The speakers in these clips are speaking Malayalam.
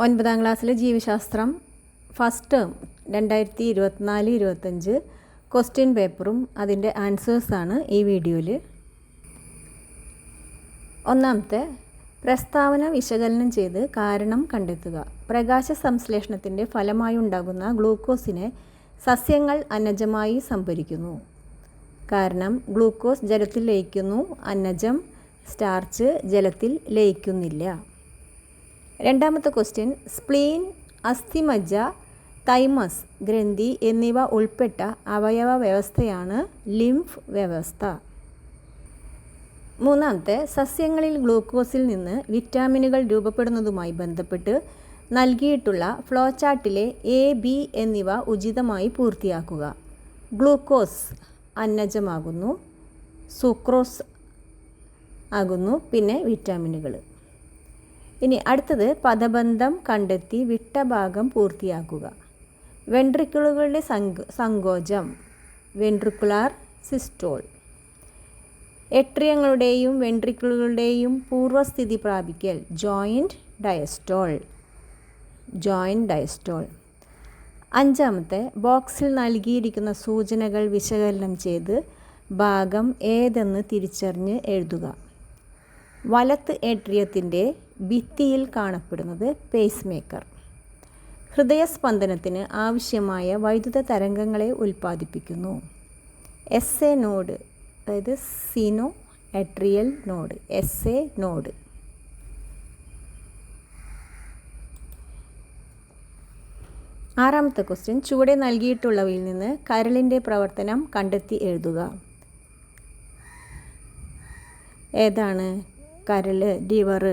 9ാം ക്ലാസ്സിലെ ജീവശാസ്ത്രം ഫസ്റ്റ് ടേം 2024-25 ക്വസ്റ്റ്യൻ പേപ്പറും അതിൻ്റെ ആൻസേഴ്സാണ് ഈ വീഡിയോയിൽ. ഒന്നാമത്തെ പ്രസ്താവന വിശകലനം ചെയ്ത് കാരണം കണ്ടെത്തുക. പ്രകാശ സംശ്ലേഷണത്തിൻ്റെ ഫലമായി ഉണ്ടാകുന്ന ഗ്ലൂക്കോസിനെ സസ്യങ്ങൾ അന്നജമായി സംഭരിക്കുന്നു. കാരണം ഗ്ലൂക്കോസ് ജലത്തിൽ ലയിക്കുന്നു, അന്നജം സ്റ്റാർച്ച് ജലത്തിൽ ലയിക്കുന്നില്ല. രണ്ടാമത്തെ ക്വസ്റ്റ്യൻ, സ്പ്ലീൻ, അസ്ഥിമജ്ജ, തൈമസ് ഗ്രന്ഥി എന്നിവ ഉൾപ്പെട്ട അവയവ വ്യവസ്ഥയാണ് ലിംഫ് വ്യവസ്ഥ. മൂന്നാമത്തെ, സസ്യങ്ങളിൽ ഗ്ലൂക്കോസിൽ നിന്ന് വിറ്റാമിനുകൾ രൂപപ്പെടുന്നതുമായി ബന്ധപ്പെട്ട് നൽകിയിട്ടുള്ള ഫ്ലോ ചാർട്ടിലെ എ, ബി എന്നിവ ഉചിതമായി പൂർത്തിയാക്കുക. ഗ്ലൂക്കോസ് അന്നജമാകുന്നു, സുക്രോസ് ആകുന്നു, പിന്നെ വിറ്റാമിനുകൾ. ഇനി അടുത്തത്, പദബന്ധം കണ്ടെത്തി വിട്ട ഭാഗം പൂർത്തിയാക്കുക. വെൻട്രിക്കിളുകളുടെ സങ്കോചം, വെൻട്രിക്കുലാർ സിസ്റ്റോൾ. എട്രിയങ്ങളുടെയും വെൻട്രിക്കിളുകളുടെയും പൂർവ്വസ്ഥിതി പ്രാപിക്കൽ, ജോയിൻറ്റ് ഡയസ്റ്റോൾ. അഞ്ചാമത്തെ, ബോക്സിൽ നൽകിയിരിക്കുന്ന സൂചനകൾ വിശകലനം ചെയ്ത് ഭാഗം ഏതെന്ന് തിരിച്ചറിഞ്ഞ് എഴുതുക. വലത്ത് ഏട്രിയത്തിൻ്റെ ഭിത്തിയിൽ കാണപ്പെടുന്നത് പേസ് മേക്കർ. ഹൃദയസ്പന്ദനത്തിന് ആവശ്യമായ വൈദ്യുത തരംഗങ്ങളെ ഉൽപ്പാദിപ്പിക്കുന്നു. എസ് എ നോഡ്, അതായത് sino atrial node, S A node. ആറാമത്തെ ക്വസ്റ്റ്യൻ, ചുവടെ നൽകിയിട്ടുള്ളവയിൽ നിന്ന് കരളിൻ്റെ പ്രവർത്തനം കണ്ടെത്തി എഴുതുക. ഏതാണ്? കരൾ, ലിവർ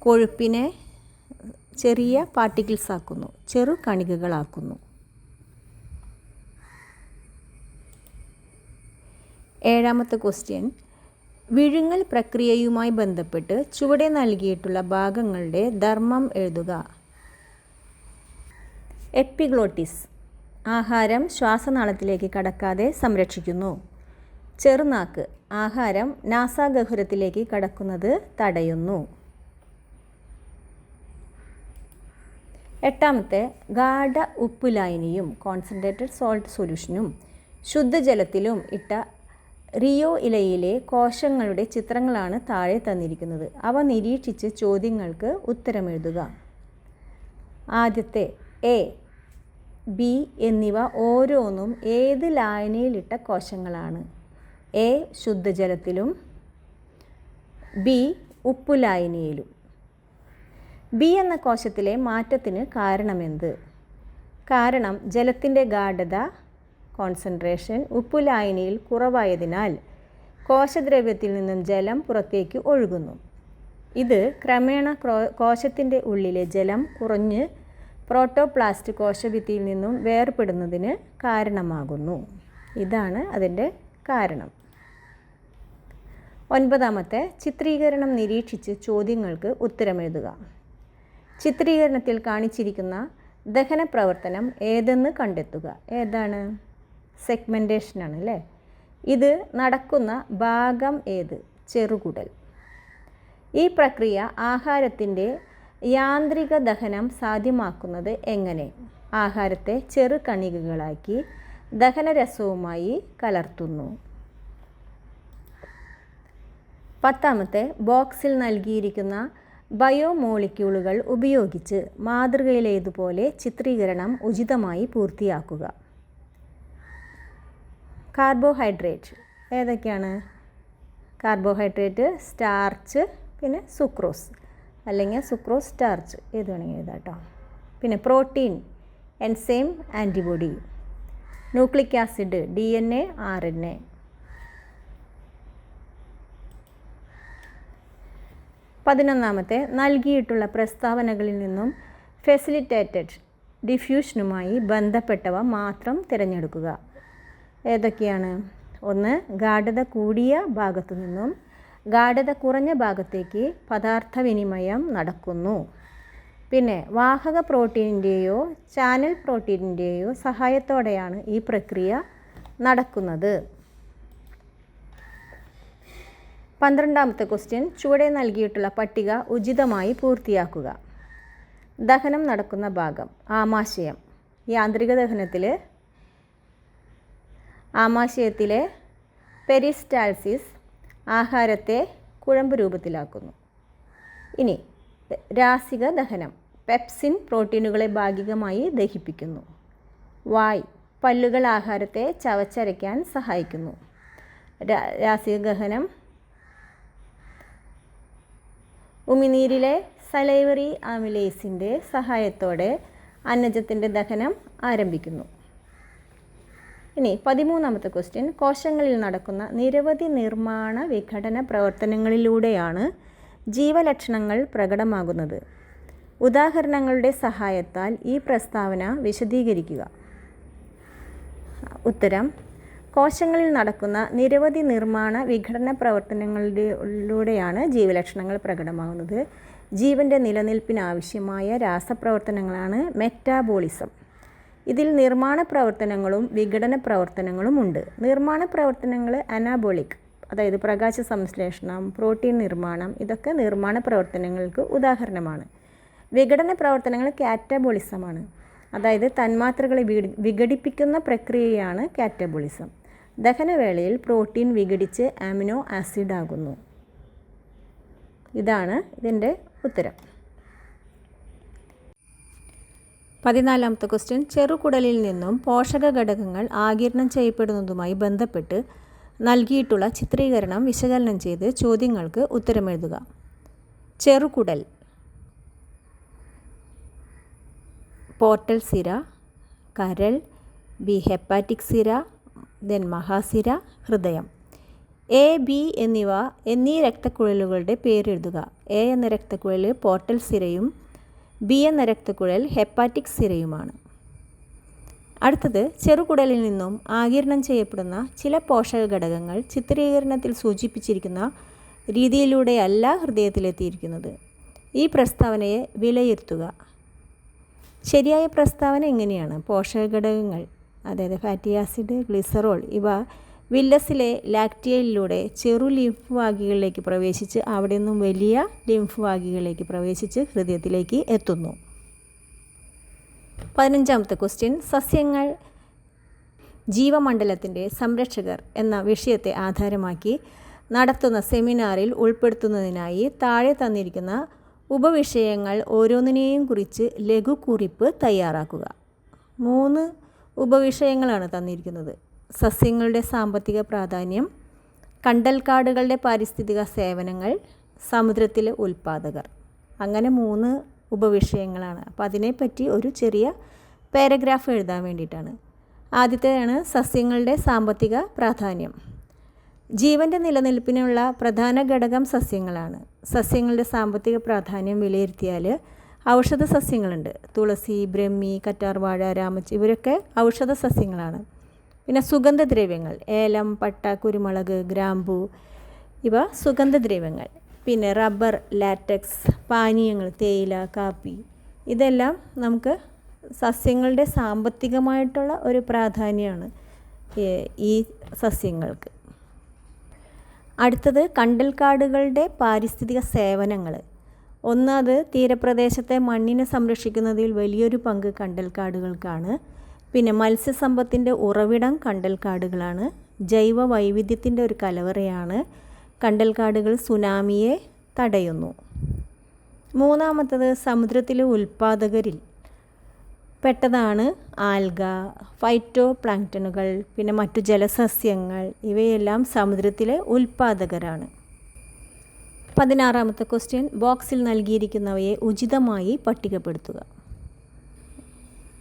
കൊഴുപ്പിനെ ചെറിയ പാർട്ടിക്കിൾസ് ആക്കുന്നു, ചെറു കണികകളാക്കുന്നു. ഏഴാമത്തെ ക്വസ്റ്റ്യൻ, വിഴുങ്ങൽ പ്രക്രിയയുമായി ബന്ധപ്പെട്ട് ചുവടെ നൽകിയിട്ടുള്ള ഭാഗങ്ങളുടെ ധർമ്മം എഴുതുക. എപ്പിഗ്ലോട്ടിസ്, ആഹാരം ശ്വാസനാളത്തിലേക്ക് കടക്കാതെ സംരക്ഷിക്കുന്നു. ചെറുനാക്ക്, ആഹാരം നാസാഗഹ്വരത്തിലേക്ക് കടക്കുന്നത് തടയുന്നു. എട്ടാമത്തെ, ഗാഢ ഉപ്പ് ലായനിയും കോൺസെൻട്രേറ്റഡ് സോൾട്ട് സൊല്യൂഷനും ശുദ്ധജലത്തിലും ഇട്ട റിയോ ഇലയിലെ കോശങ്ങളുടെ ചിത്രങ്ങളാണ് താഴെ തന്നിരിക്കുന്നത്. അവ നിരീക്ഷിച്ച് ചോദ്യങ്ങൾക്ക് ഉത്തരമെഴുതുക. ആദ്യത്തെ, എ, ബി എന്നിവ ഓരോന്നും ഏത് ലായനിയിലിട്ട കോശങ്ങളാണ്? എ ശുദ്ധജലത്തിലും, ബി ഉപ്പുലായനിയിലും. ബി എന്ന കോശത്തിലെ മാറ്റത്തിന് കാരണമെന്ത്? കാരണം ജലത്തിൻ്റെ ഗാഢത കോൺസെൻട്രേഷൻ ഉപ്പുലായനിയിൽ കുറവായതിനാൽ കോശദ്രവ്യത്തിൽ നിന്നും ജലം പുറത്തേക്ക് ഒഴുകുന്നു. ഇത് ക്രമേണ കോശത്തിൻ്റെ ഉള്ളിലെ ജലം കുറഞ്ഞ് പ്രോട്ടോപ്ലാസ്റ്റ് കോശഭിത്തിയിൽ നിന്നും വേർപെടുന്നതിന് കാരണമാകുന്നു. ഇതാണ് അതിൻ്റെ കാരണം. ഒൻപതാമത്തെ, ചിത്രീകരണം നിരീക്ഷിച്ച് ചോദ്യങ്ങൾക്ക് ഉത്തരമെഴുതുക. ചിത്രീകരണത്തിൽ കാണിച്ചിരിക്കുന്ന ദഹന പ്രവർത്തനം ഏതെന്ന് കണ്ടെത്തുക. ഏതാണ്? സെഗ്മെൻറ്റേഷനാണ് അല്ലേ. ഇത് നടക്കുന്ന ഭാഗം ഏത്? ചെറുകുടൽ. ഈ പ്രക്രിയ ആഹാരത്തിൻ്റെ യാന്ത്രിക ദഹനം സാധ്യമാക്കുന്നത് എങ്ങനെ? ആഹാരത്തെ ചെറു കണികകളാക്കി ദഹനരസവുമായി കലർത്തുന്നു. പത്താമത്തെ, ബോക്സിൽ നൽകിയിരിക്കുന്ന ബയോമോളിക്യൂളുകൾ ഉപയോഗിച്ച് മാതൃകയിലേതുപോലെ ചിത്രീകരണം ഉചിതമായി പൂർത്തിയാക്കുക. കാർബോഹൈഡ്രേറ്റ് ഏതൊക്കെയാണ്? കാർബോഹൈഡ്രേറ്റ്, സ്റ്റാർച്ച്, പിന്നെ സുക്രോസ് അല്ലെങ്കിൽ സുക്രോസ് സ്റ്റാർച്ച്, ഏത് വേണമെങ്കിൽ എഴുതാം കേട്ടോ. പിന്നെ protein, enzyme, antibody. Nucleic acid, DNA, RNA. പതിനൊന്നാമത്തെ, നൽകിയിട്ടുള്ള പ്രസ്താവനകളിൽ നിന്നും ഫെസിലിറ്റേറ്റഡ് ഡിഫ്യൂഷനുമായി ബന്ധപ്പെട്ടവ മാത്രം തിരഞ്ഞെടുക്കുക. ഏതൊക്കെയാണ്? ഒന്ന്, ഗാഢത കൂടിയ ഭാഗത്തു നിന്നും ഗാഢത കുറഞ്ഞ ഭാഗത്തേക്ക് പദാർത്ഥവിനിമയം നടക്കുന്നു. പിന്നെ വാഹക പ്രോട്ടീനിൻ്റെയോ ചാനൽ പ്രോട്ടീനിൻ്റെയോ സഹായത്തോടെയാണ് ഈ പ്രക്രിയ നടക്കുന്നത്. 12ാമത്തെ ക്വസ്റ്റ്യൻ, ചുവടെ നൽകിയിട്ടുള്ള പട്ടിക ഉചിതമായി പൂർത്തിയാക്കുക. ദഹനം നടക്കുന്ന ഭാഗം ആമാശയം. ഈ ആന്തരിക ദഹനത്തിൽ ആമാശയത്തിലെ പെരിസ്റ്റാൾസിസ് ആഹാരത്തെ കുഴമ്പ് രൂപത്തിലാക്കുന്നു. ഇനി രാസിക ദഹനം. പെപ്സിൻ പ്രോട്ടീനുകളെ ഭാഗികമായി ദഹിപ്പിക്കുന്നു. വായ്. പല്ലുകൾ ആഹാരത്തെ ചവച്ചരയ്ക്കാൻ സഹായിക്കുന്നു. രാസിക ദഹനം. ഉമിനീരിലെ സലൈവറി ആമിലേസിൻ്റെ സഹായത്തോടെ അന്നജത്തിൻ്റെ ദഹനം ആരംഭിക്കുന്നു. ഇനി 13ാമത്തെ ക്വസ്റ്റ്യൻ. കോശങ്ങളിൽ നടക്കുന്ന നിരവധി നിർമ്മാണ വിഘടന പ്രവർത്തനങ്ങളിലൂടെയാണ് ജീവലക്ഷണങ്ങൾ പ്രകടമാകുന്നത്. ഉദാഹരണങ്ങളുടെ സഹായത്താൽ ഈ പ്രസ്താവന വിശദീകരിക്കുക. ഉത്തരം: കോശങ്ങളിൽ നടക്കുന്ന നിരവധി നിർമ്മാണ വിഘടന പ്രവർത്തനങ്ങളിലൂടെയാണ് ജീവലക്ഷണങ്ങൾ പ്രകടമാകുന്നത്. ജീവൻ്റെ നിലനിൽപ്പിനാവശ്യമായ രാസപ്രവർത്തനങ്ങളാണ് മെറ്റാബോളിസം. ഇതിൽ നിർമ്മാണ പ്രവർത്തനങ്ങളും വിഘടന പ്രവർത്തനങ്ങളും ഉണ്ട്. നിർമ്മാണ പ്രവർത്തനങ്ങൾ അനാബോളിക്, അതായത് പ്രകാശ സംശ്ലേഷണം, പ്രോട്ടീൻ നിർമ്മാണം, ഇതൊക്കെ നിർമ്മാണ പ്രവർത്തനങ്ങൾക്ക് ഉദാഹരണമാണ്. വിഘടന പ്രവർത്തനങ്ങൾ കാറ്റബോളിസമാണ്, അതായത് തന്മാത്രകളെ വിഘടിപ്പിക്കുന്ന പ്രക്രിയയാണ് കാറ്റബോളിസം. ദഹനവേളയിൽ പ്രോട്ടീൻ വിഘടിച്ച് അമിനോ ആസിഡ് ആകുന്നു. ഇതാണ് ഇതിൻ്റെ ഉത്തരം. 14ാമത്തെ ക്വസ്റ്റ്യൻ. ചെറുകുടലിൽ നിന്നും പോഷക ഘടകങ്ങൾ ആഗിരണം ചെയ്യപ്പെടുന്നതുമായി ബന്ധപ്പെട്ട് നൽകിയിട്ടുള്ള ചിത്രീകരണം വിശകലനം ചെയ്ത് ചോദ്യങ്ങൾക്ക് ഉത്തരമെഴുതുക. ചെറുകുടൽ: പോർട്ടൽ സിര, കരൾ, ബി ഹെപ്പാറ്റിക് സിര, ദെൻ മഹാസിര, ഹൃദയം. എ, ബി എന്നീ രക്തക്കുഴലുകളുടെ പേരെഴുതുക. എ എന്ന രക്തക്കുഴൽ പോർട്ടൽ സിരയും ബി എന്ന രക്തക്കുഴൽ ഹെപ്പാറ്റിക് സിരയുമാണ്. അടുത്തത്, ചെറുകുടലിൽ നിന്നും ആഗിരണം ചെയ്യപ്പെടുന്ന ചില പോഷക ഘടകങ്ങൾ ചിത്രീകരണത്തിൽ സൂചിപ്പിച്ചിരിക്കുന്ന രീതിയിലൂടെയല്ല ഹൃദയത്തിലെത്തിയിരിക്കുന്നത്. ഈ പ്രസ്താവനയെ വിലയിരുത്തുക. ശരിയായ പ്രസ്താവന ഇങ്ങനെയാണ്: പോഷക ഘടകങ്ങൾ, അതായത് ഫാറ്റി ആസിഡ്, ഗ്ലിസറോൾ, ഇവ വില്ലസിലെ ലാക്റ്റിയയിലൂടെ ചെറു ലിംഫ് വാഹികളിലേക്ക് പ്രവേശിച്ച് അവിടെ നിന്നും വലിയ ലിംഫ് വാഹികളിലേക്ക് പ്രവേശിച്ച് ഹൃദയത്തിലേക്ക് എത്തുന്നു. 15ാമത്തെ ക്വസ്റ്റ്യൻ. സസ്യങ്ങൾ ജീവമണ്ഡലത്തിൻ്റെ സംരക്ഷകർ എന്ന വിഷയത്തെ ആധാരമാക്കി നടത്തുന്ന സെമിനാറിൽ ഉൾപ്പെടുത്തുന്നതിനായി താഴെ തന്നിരിക്കുന്ന ഉപവിഷയങ്ങൾ ഓരോന്നിനെയും കുറിച്ച് ലഘുക്കുറിപ്പ് തയ്യാറാക്കുക. 3 ഉപവിഷയങ്ങളാണ് തന്നിരിക്കുന്നത്. സസ്യങ്ങളുടെ സാമ്പത്തിക പ്രാധാന്യം, കണ്ടൽക്കാടുകളുടെ പാരിസ്ഥിതിക സേവനങ്ങൾ, സമുദ്രത്തിലെ ഉൽപ്പാദകർ. അങ്ങനെ 3 ഉപവിഷയങ്ങളാണ്. അപ്പോൾ അതിനെപ്പറ്റി ഒരു ചെറിയ പാരഗ്രാഫ് എഴുതാൻ വേണ്ടിയിട്ടാണ്. ആദ്യത്തേതാണ് സസ്യങ്ങളുടെ സാമ്പത്തിക പ്രാധാന്യം. ജീവൻ്റെ നിലനിൽപ്പിനുള്ള പ്രധാന ഘടകം സസ്യങ്ങളാണ്. സസ്യങ്ങളുടെ സാമ്പത്തിക പ്രാധാന്യം വിലയിരുത്തിയാൽ ഔഷധ സസ്യങ്ങളുണ്ട്. തുളസി, ബ്രഹ്മി, കറ്റാർവാഴ, രാമച്ചി, ഇവരൊക്കെ ഔഷധ സസ്യങ്ങളാണ്. പിന്നെ സുഗന്ധദ്രവ്യങ്ങൾ, ഏലം, പട്ട, കുരുമുളക്, ഗ്രാമ്പൂ, ഇവ സുഗന്ധദ്രവ്യങ്ങൾ. പിന്നെ റബ്ബർ, ലാറ്റക്സ്, പാനീയങ്ങൾ, തേയില, കാപ്പി, ഇതെല്ലാം നമുക്ക് സസ്യങ്ങളുടെ സാമ്പത്തികമായിട്ടുള്ള ഒരു പ്രാധാന്യമാണ് ഈ സസ്യങ്ങൾക്ക്. അടുത്തത് കണ്ടൽക്കാടുകളുടെ പാരിസ്ഥിതിക സേവനങ്ങൾ. അത് തീരപ്രദേശത്തെ മണ്ണിനെ സംരക്ഷിക്കുന്നതിൽ വലിയൊരു പങ്ക് കണ്ടൽക്കാടുകൾക്കാണ്. പിന്നെ മത്സ്യസമ്പത്തിൻ്റെ ഉറവിടം കണ്ടൽക്കാടുകളാണ്. ജൈവ വൈവിധ്യത്തിൻ്റെ ഒരു കലവറയാണ്. കണ്ടൽക്കാടുകൾ സുനാമിയെ തടയുന്നു. 3ാമത്തത് സമുദ്രത്തിലെ ഉൽപ്പാദകരിൽ പെട്ടതാണ് ആൽഗ, ഫൈറ്റോ പ്ലാങ്ക്ടനുകൾ, പിന്നെ മറ്റു ജലസസ്യങ്ങൾ, ഇവയെല്ലാം സമുദ്രത്തിലെ ഉൽപ്പാദകരാണ്. 16ാമത്തെ ക്വസ്റ്റ്യൻ. ബോക്സിൽ നൽകിയിരിക്കുന്നവയെ ഉചിതമായി പട്ടികപ്പെടുത്തുക.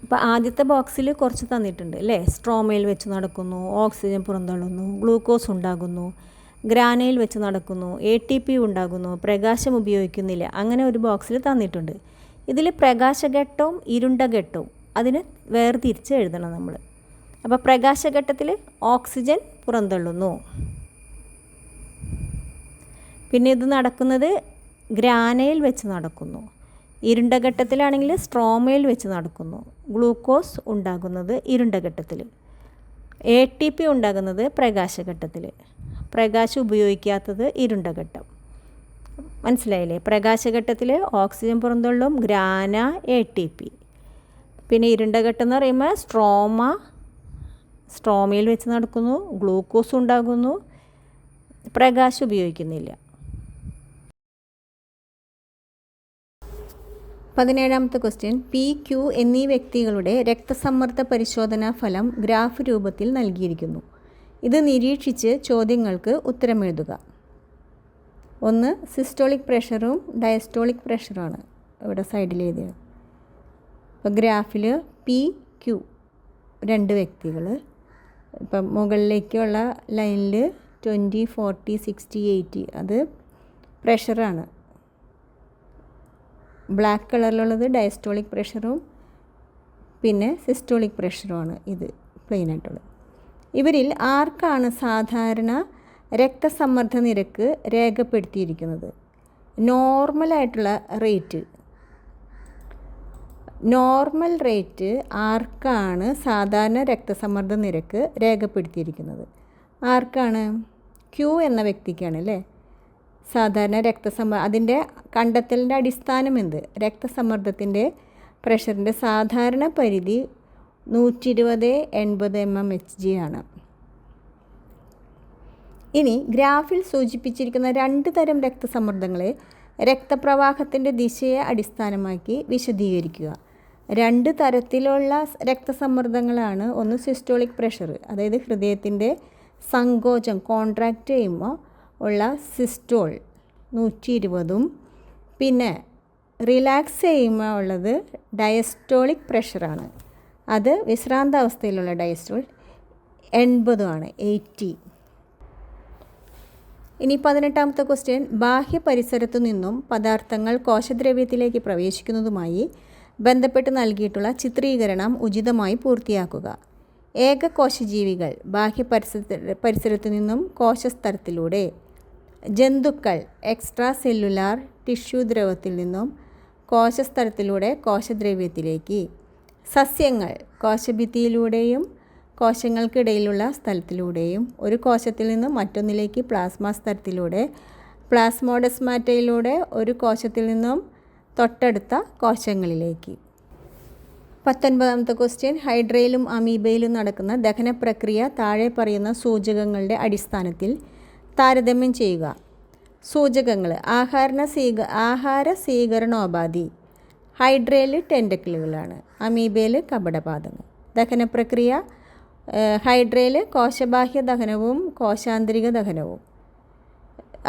അപ്പോൾ ആദ്യത്തെ ബോക്സിൽ കുറച്ച് തന്നിട്ടുണ്ട് അല്ലേ. സ്ട്രോമയിൽ വെച്ച് നടക്കുന്നു, ഓക്സിജൻ പുറന്തള്ളുന്നു, ഗ്ലൂക്കോസ് ഉണ്ടാകുന്നു, ഗ്രാനയിൽ വെച്ച് നടക്കുന്നു, ATP ഉണ്ടാകുന്നു, പ്രകാശം ഉപയോഗിക്കുന്നില്ല. അങ്ങനെ ഒരു ബോക്സിൽ തന്നിട്ടുണ്ട്. ഇതിൽ പ്രകാശഘട്ടവും ഇരുണ്ട ഘട്ടവും അതിന് വേർതിരിച്ച് എഴുതണം നമ്മൾ. അപ്പോൾ പ്രകാശഘട്ടത്തിൽ ഓക്സിജൻ പുറന്തള്ളുന്നു. പിന്നെ ഇത് നടക്കുന്നത് ഗ്രാനയിൽ വെച്ച് നടക്കുന്നു. ഇരുണ്ട ഘട്ടത്തിലാണെങ്കിൽ സ്ട്രോമയിൽ വെച്ച് നടക്കുന്നു. ഗ്ലൂക്കോസ് ഉണ്ടാകുന്നത് ഇരുണ്ട ഘട്ടത്തിൽ. ATP ഉണ്ടാകുന്നത് പ്രകാശഘട്ടത്തിൽ. പ്രകാശം ഉപയോഗിക്കാത്തത് ഇരുണ്ട ഘട്ടം. മനസ്സിലായില്ലേ? പ്രകാശഘട്ടത്തിൽ ഓക്സിജൻ പുറന്തള്ളും ഗ്രാന ATP. പിന്നെ ഇരുണ്ട ഘട്ടം എന്ന് പറയുമ്പോൾ സ്ട്രോമയിൽ വെച്ച് നടക്കുന്നു, ഗ്ലൂക്കോസ് ഉണ്ടാകുന്നു, പ്രകാശം ഉപയോഗിക്കുന്നില്ല. 17ാമത്തെ ക്വസ്റ്റ്യൻ, PQ എന്നീ വ്യക്തികളുടെ രക്തസമ്മർദ്ദ പരിശോധനാ ഫലം ഗ്രാഫ് രൂപത്തിൽ നൽകിയിരിക്കുന്നു. ഇത് നിരീക്ഷിച്ച് ചോദ്യങ്ങൾക്ക് ഉത്തരമെഴുതുക. ഒന്ന് സിസ്റ്റോളിക് പ്രഷറും ഡയസ്റ്റോളിക് പ്രഷറുമാണ് ഇവിടെ സൈഡിൽ എഴുതിയത്. ഇപ്പോൾ ഗ്രാഫിൽ PQ 2 വ്യക്തികൾ, ഇപ്പം മുകളിലേക്കുള്ള ലൈനിൽ 20, 40, 60, 80 അത് പ്രഷറാണ്. ബ്ലാക്ക് കളറിലുള്ളത് ഡയസ്റ്റോളിക് പ്രഷറും പിന്നെ സിസ്റ്റോളിക് പ്രഷറുമാണ് ഇത് പ്ലെയിനായിട്ടുള്ളത്. ഇവരിൽ ആർക്കാണ് സാധാരണ രക്തസമ്മർദ്ദ നിരക്ക് രേഖപ്പെടുത്തിയിരിക്കുന്നത്? നോർമൽ റേറ്റ് ആർക്കാണ് സാധാരണ രക്തസമ്മർദ്ദ നിരക്ക് രേഖപ്പെടുത്തിയിരിക്കുന്നത്? ആർക്കാണ്? Q എന്ന വ്യക്തിക്കാണ് അല്ലേ സാധാരണ അതിൻ്റെ കണ്ടെത്തലിൻ്റെ അടിസ്ഥാനം എന്ത്? രക്തസമ്മർദ്ദത്തിൻ്റെ പ്രഷറിൻ്റെ സാധാരണ പരിധി 120/80 mmHg ആണ്. ഇനി ഗ്രാഫിൽ സൂചിപ്പിച്ചിരിക്കുന്ന 2 തരം രക്തസമ്മർദ്ദങ്ങളെ രക്തപ്രവാഹത്തിൻ്റെ ദിശയെ അടിസ്ഥാനമാക്കി വിശദീകരിക്കുക. 2 തരത്തിലുള്ള രക്തസമ്മർദ്ദങ്ങളാണ്. ഒന്ന് സിസ്റ്റോളിക് പ്രഷർ, അതായത് ഹൃദയത്തിൻ്റെ സങ്കോചം കോൺട്രാക്റ്റ് ചെയ്യുമ്പോൾ ഉള്ള സിസ്റ്റോൾ 120ഉം പിന്നെ റിലാക്സ് ചെയ്യുമ്പോൾ ഉള്ളത് ഡയസ്റ്റോളിക് പ്രഷറാണ്. അത് വിശ്രാന്താവസ്ഥയിലുള്ള ഡയസ്റ്റോൾ 80 80. ഇനി 18ാമത്തെ ക്വസ്റ്റ്യൻ, ബാഹ്യ പരിസരത്തു നിന്നും പദാർത്ഥങ്ങൾ കോശദ്രവ്യത്തിലേക്ക് പ്രവേശിക്കുന്നതുമായി ബന്ധപ്പെട്ട് നൽകിയിട്ടുള്ള ചിത്രീകരണം ഉചിതമായി പൂർത്തിയാക്കുക. ഏകകോശജീവികൾ ബാഹ്യ പരിസരത്തു നിന്നും കോശസ്തരത്തിലൂടെ, ജന്തുക്കൾ എക്സ്ട്രാ സെല്ലുലാർ ടിഷ്യൂ ദ്രവത്തിൽ നിന്നും കോശസ്തരത്തിലൂടെ കോശദ്രവ്യത്തിലേക്ക്, സസ്യങ്ങൾ കോശഭിത്തിയിലൂടെയും കോശങ്ങൾക്കിടയിലുള്ള സ്ഥലത്തിലൂടെയും, ഒരു കോശത്തിൽ നിന്നും മറ്റൊന്നിലേക്ക് പ്ലാസ്മ സ്തരത്തിലൂടെ, പ്ലാസ്മോഡെസ്മാറ്റയിലൂടെ ഒരു കോശത്തിൽ നിന്നും തൊട്ടടുത്ത കോശങ്ങളിലേക്ക്. 19ാമത്തെ ക്വസ്റ്റ്യൻ, ഹൈഡ്രയിലും അമീബയിലും നടക്കുന്ന ദഹന പ്രക്രിയ താഴെ പറയുന്ന സൂചകങ്ങളുടെ അടിസ്ഥാനത്തിൽ താരതമ്യം ചെയ്യുക. സൂചകങ്ങൾ: ആഹാര സ്വീകരണോപാധി ഹൈഡ്രയിൽ ടെൻഡക്കിളുകളാണ്, അമീബയിൽ കപടപാദങ്ങൾ. ദഹനപ്രക്രിയ ഹൈഡ്രയിൽ കോശബാഹ്യ ദഹനവും കോശാന്തരിക ദഹനവും,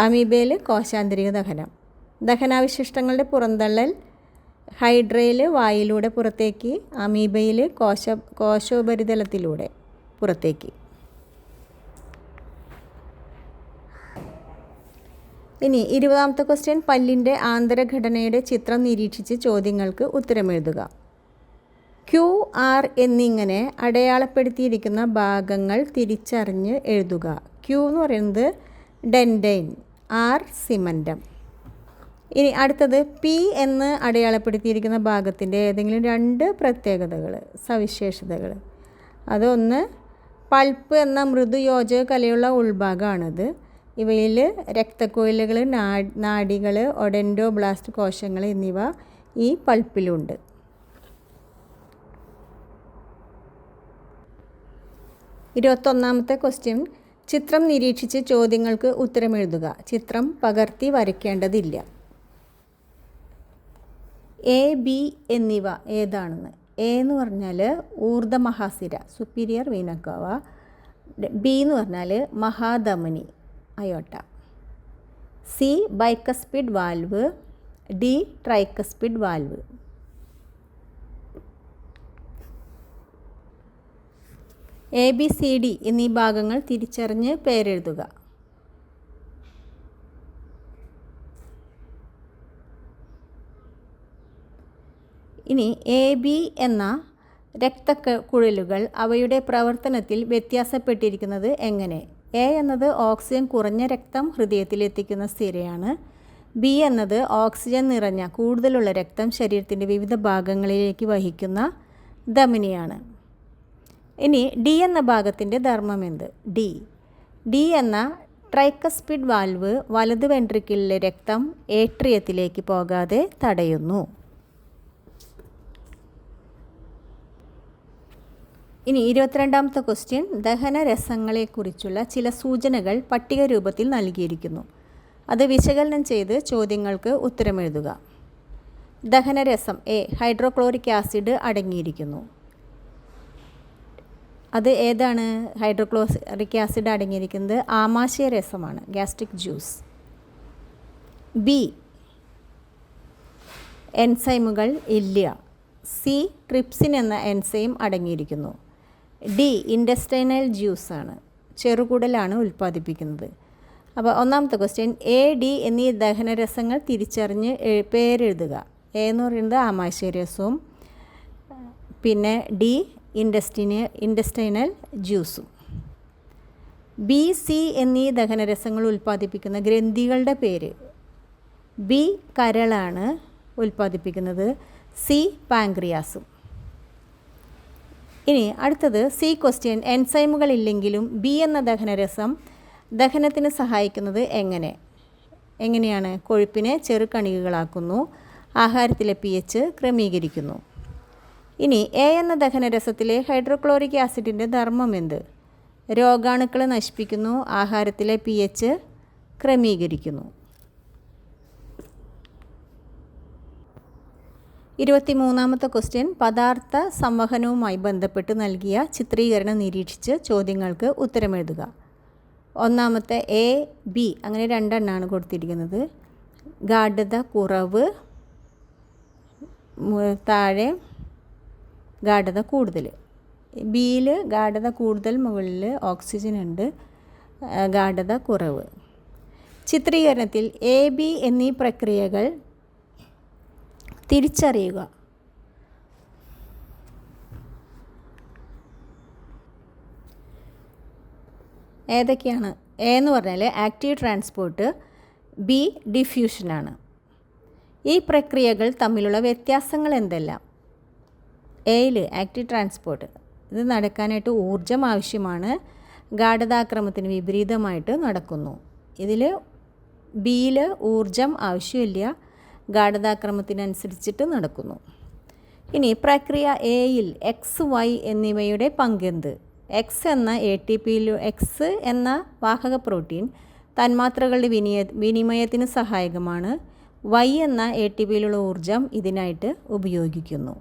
അമീബയിൽ കോശാന്തരിക ദഹനം. ദഹനാവശിഷ്ടങ്ങളുടെ പുറന്തള്ളൽ ഹൈഡ്രയിൽ വായിലൂടെ പുറത്തേക്ക്, അമീബയിൽ കോശോപരിതലത്തിലൂടെ പുറത്തേക്ക്. ഇനി 20ാമത്തെ ക്വസ്റ്റ്യൻ, പല്ലിൻ്റെ ആന്തരഘടനയുടെ ചിത്രം നിരീക്ഷിച്ച് ചോദ്യങ്ങൾക്ക് ഉത്തരമെഴുതുക. QR എന്നിങ്ങനെ അടയാളപ്പെടുത്തിയിരിക്കുന്ന ഭാഗങ്ങൾ തിരിച്ചറിഞ്ഞ് എഴുതുക. Q എന്ന് പറയുന്നത് ഡെൻഡൈൻ, R സിമൻറ്റം. ഇനി അടുത്തത് P എന്ന് അടയാളപ്പെടുത്തിയിരിക്കുന്ന ഭാഗത്തിൻ്റെ ഏതെങ്കിലും 2 പ്രത്യേകതകൾ, സവിശേഷതകൾ. അതൊന്ന് പൾപ്പ് എന്ന മൃദുയോജക കലയുള്ള ഉൾഭാഗമാണത്. ഇവയിൽ രക്തക്കുഴലുകൾ, നാഡികൾ, ഒഡെൻഡോബ്ലാസ്റ്റ് കോശങ്ങൾ എന്നിവ ഈ പൾപ്പിലുണ്ട്. 21ാമത്തെ ക്വസ്റ്റ്യൻ, ചിത്രം നിരീക്ഷിച്ച് ചോദ്യങ്ങൾക്ക് ഉത്തരമെഴുതുക. ചിത്രം പകർത്തി വരയ്ക്കേണ്ടതില്ല. A, B എന്നിവ ഏതാണെന്ന്? A എന്ന് പറഞ്ഞാൽ ഊർധ്വമഹാസിര, സുപ്പീരിയർ വീന കാവ. B എന്ന് പറഞ്ഞാൽ മഹാധമനി, അയോട്ട. C bicuspid valve, D tricuspid valve. ABCD എന്നീ ഭാഗങ്ങൾ തിരിച്ചറിഞ്ഞ് പേരെഴുതുക. ഇനി AB എന്ന രക്തക്കുഴലുകൾ അവയുടെ പ്രവർത്തനത്തിൽ വ്യത്യാസപ്പെട്ടിരിക്കുന്നത് എങ്ങനെ? A എന്നത് ഓക്സിജൻ കുറഞ്ഞ രക്തം ഹൃദയത്തിലെത്തിക്കുന്ന സിരയാണ്. B എന്നത് ഓക്സിജൻ നിറഞ്ഞ കൂടുതലുള്ള രക്തം ശരീരത്തിൻ്റെ വിവിധ ഭാഗങ്ങളിലേക്ക് വഹിക്കുന്ന ധമനിയാണ്. ഇനി D എന്ന ഭാഗത്തിൻ്റെ ധർമ്മം എന്ത്? D എന്ന ട്രൈക്കസ്പിഡ് വാൽവ് വലത് വെൻട്രിക്കിളിലെ രക്തം ഏട്രിയത്തിലേക്ക് പോകാതെ തടയുന്നു. ഇനി 22ാമത്തെ ക്വസ്റ്റ്യൻ, ദഹനരസങ്ങളെക്കുറിച്ചുള്ള ചില സൂചനകൾ പട്ടിക രൂപത്തിൽ നൽകിയിരിക്കുന്നു. അത് വിശകലനം ചെയ്ത് ചോദ്യങ്ങൾക്ക് ഉത്തരമെഴുതുക. ദഹനരസം എ, ഹൈഡ്രോക്ലോറിക് ആസിഡ് അടങ്ങിയിരിക്കുന്നു. അത് ഏതാണ്? ഹൈഡ്രോക്ലോറിക് ആസിഡ് അടങ്ങിയിരിക്കുന്നത് ആമാശയ രസമാണ്, ഗ്യാസ്ട്രിക് ജ്യൂസ്. ബി, എൻസൈമുകൾ ഇല്ല. സി, ട്രിപ്സിൻ എന്ന എൻസൈം അടങ്ങിയിരിക്കുന്നു. ഡി, ഇൻഡസ്റ്റൈനൽ ജ്യൂസാണ്, ചെറുകുടലാണ് ഉൽപ്പാദിപ്പിക്കുന്നത്. അപ്പോൾ ഒന്നാമത്തെ ക്വസ്റ്റ്യൻ, എ, ഡി എന്നീ ദഹനരസങ്ങൾ തിരിച്ചറിഞ്ഞ് പേരെഴുതുക. എ എന്ന് പറയുന്നത് ആമാശയ രസവും, പിന്നെ ഡി ഇൻഡസ്റ്റൈനൽ ജ്യൂസും. ബി, സി എന്നീ ദഹനരസങ്ങൾ ഉൽപ്പാദിപ്പിക്കുന്ന ഗ്രന്ഥികളുടെ പേര്. ബി, കരളാണ് ഉൽപ്പാദിപ്പിക്കുന്നത്. സി, പാൻക്രിയാസും. ഇനി അടുത്തത് സി ക്വസ്റ്റ്യൻ, എൻസൈമുകൾ ഇല്ലെങ്കിലും ബി എന്ന ദഹനരസം ദഹനത്തിന് സഹായിക്കുന്നത് എങ്ങനെയാണ്? കൊഴുപ്പിനെ ചെറുകണികകളാക്കുന്നു, ആഹാരത്തിലെ pH ക്രമീകരിക്കുന്നു. ഇനി എ എന്ന ദഹനരസത്തിലെ ഹൈഡ്രോക്ലോറിക് ആസിഡിൻ്റെ ധർമ്മം എന്ത്? രോഗാണുക്കളെ നശിപ്പിക്കുന്നു, ആഹാരത്തിലെ pH ക്രമീകരിക്കുന്നു. 23ാമത്തെ ക്വസ്റ്റ്യൻ, പദാർത്ഥ സംവഹനവുമായി ബന്ധപ്പെട്ട് നൽകിയ ചിത്രീകരണം നിരീക്ഷിച്ച് ചോദ്യങ്ങൾക്ക് ഉത്തരമെഴുതുക. ഒന്നാമത്തെ എ, ബി അങ്ങനെ രണ്ടെണ്ണമാണ് കൊടുത്തിരിക്കുന്നത്. ഗാഢത കുറവ്, താഴെ ഗാഢത കൂടുതൽ. ബിയിൽ ഗാഢത കൂടുതൽ, മുകളിൽ ഓക്സിജൻ ഉണ്ട്, ഗാഢത കുറവ്. ചിത്രീകരണത്തിൽ എ, ബി എന്നീ പ്രക്രിയകൾ തിരിച്ചറിയുക. ഏതൊക്കെയാണ്? എ എന്ന് പറഞ്ഞാൽ ആക്റ്റീവ് ട്രാൻസ്പോർട്ട്, ബി ഡിഫ്യൂഷനാണ്. ഈ പ്രക്രിയകൾ തമ്മിലുള്ള വ്യത്യാസങ്ങൾ എന്തെല്ലാം? എയിൽ ആക്റ്റീവ് ട്രാൻസ്പോർട്ട്, ഇത് നടക്കാനായിട്ട് ഊർജം ആവശ്യമാണ്, ഗാഢതാക്രമത്തിന് വിപരീതമായിട്ട് നടക്കുന്നു. ഇതിൽ ബിയിൽ ഊർജം ആവശ്യമില്ല, ഗാഢതാക്രമത്തിനനുസരിച്ചിട്ട് നടക്കുന്നു. ഇനി പ്രക്രിയ എയിൽ എക്സ്, വൈ എന്നിവയുടെ പങ്കെന്ത്? എക്സ് എന്ന വാഹക പ്രോട്ടീൻ തന്മാത്രകളുടെ വിനിമയത്തിന് സഹായകമാണ്. വൈ എന്ന ATPയിലുള്ള ഊർജം ഇതിനായിട്ട് ഉപയോഗിക്കുന്നു.